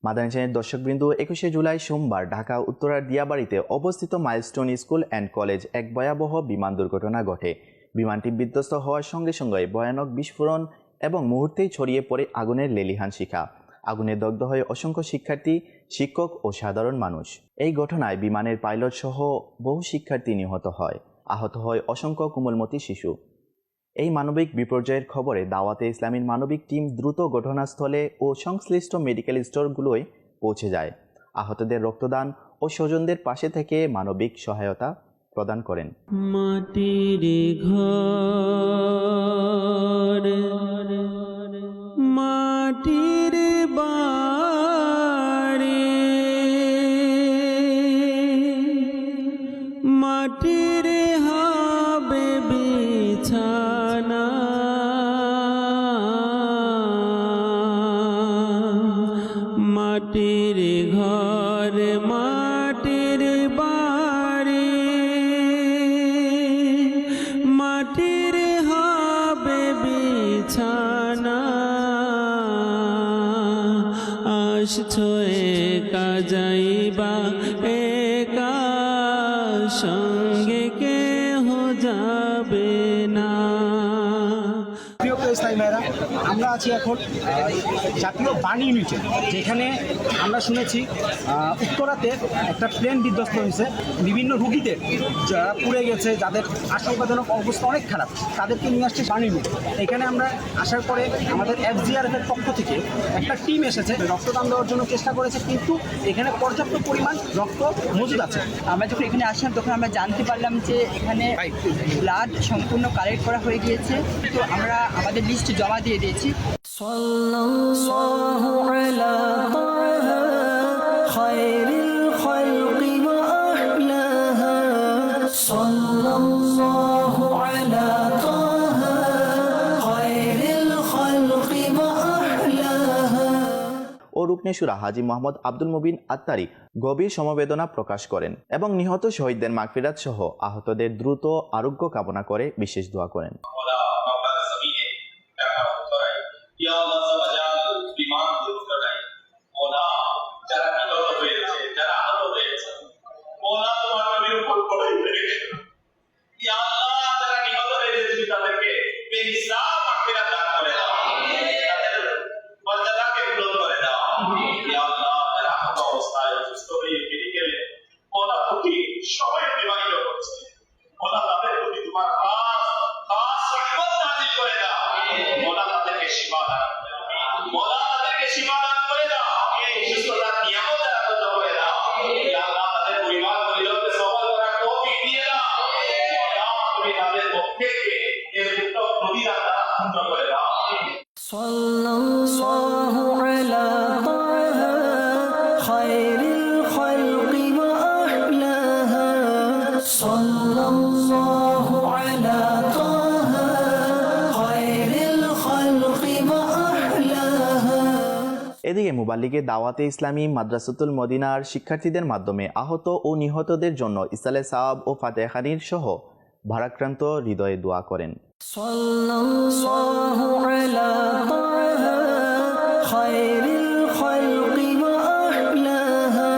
মাদানী চ্যানেলের দর্শকবৃন্দ, 21শে জুলাই সোমবার ঢাকা উত্তরার দিয়াবাড়িতে অবস্থিত মাইলস্টোন স্কুল অ্যান্ড কলেজ এক ভয়াবহ বিমান দুর্ঘটনা ঘটে। বিমানটি বিধ্বস্ত হওয়ার সঙ্গে সঙ্গে ভয়ানক বিস্ফোরণ এবং মুহূর্তেই ছড়িয়ে পড়ে আগুনের লেলিহান শিখা। আগুনে দগ্ধ হয়ে অসংখ্য শিক্ষার্থী, শিক্ষক ও সাধারণ মানুষ। এই ঘটনায় বিমানের পাইলট সহ বহু শিক্ষার্থী নিহত হয়, আহত হয় অসংখ্য কোমলমতি শিশু। এই মানবিক বিপর্যয়ের খবরে দাওয়াতে ইসলামীর মানবিক টিম দ্রুত ঘটনাস্থলে ও সংশ্লিষ্ট মেডিকেল স্টোরগুলোয় পৌঁছে যায়। আহতদের রক্তদান ও স্বজনদের পাশে থেকে মানবিক সহায়তা প্রদান করেন। মাটির ঘর মাটির বাড়ি মাটির হবে বিছানা, মাটির ঘর মাটির বাড়ি মাটির হবে বিছানা। আসছো একা যাইবা একা, সঙ্গে কেহ যাবে না। প্রিয় ইসলামী ভাইরা, আমরা আছি এখন জাতীয় বাণী ইউনিটে, যেখানে আমরা শুনেছি উত্তরাতে একটা প্লেন বিধ্বস্ত হয়েছে। বিভিন্ন রুগীদের যারা পুড়ে গেছে, যাদের আশঙ্কাজনক অবস্থা অনেক খারাপ, তাদেরকে নিয়ে আসছে বাণী ইউনিট। এখানে আমরা আসার পরে আমাদের FGRF-এর পক্ষ থেকে একটা টিম এসেছে, রক্তদান দেওয়ার জন্য চেষ্টা করেছে, কিন্তু এখানে পর্যাপ্ত পরিমাণ রক্ত মজুদ আছে। আমরা যখন এখানে আসলাম তখন আমরা জানতে পারলাম যে এখানে ব্লাড সম্পূর্ণ কালেক্ট করা হয়ে গিয়েছে। তো আমরা আমাদের লিস্ট জমা দিয়ে দিয়েছি। সাল্লাল্লাহু আলা তাহা খায়রিল খালকি ওয়া আহলাহা, সাল্লাল্লাহু আলা তাহা খায়রিল খালকি ওয়া আহলাহা। ও রূপনেশুরা হাজী মোহাম্মদ আব্দুল মুবিন আত্তারি গভীর সমবেদনা প্রকাশ করেন এবং নিহত শহীদদের মাগফিরাত সহ আহতদের দ্রুত আরোগ্য কামনা করে বিশেষ দোয়া করেন। সাল্লাল্লাহু আলা তাহা খায়রিল খালকি ওয়া আহলাহা, সাল্লাল্লাহু আলা তাহা খায়রিল খালকি ওয়া আহলাহা। এদিকে মুবাল্লিগে দাওয়াতে ইসলামী মাদ্রাসাতুল মদিনার শিক্ষার্থীদের মাধ্যমে আহত ও নিহতদের জন্য ইসালে সাওয়াব ও ফাতেহানির সহ ভারাক্রান্ত হৃদয়ে দোয়া করেন। সাল্লাল্লাহু আলা তাহা খায়রিল খালকি ওয়া আহলাহা,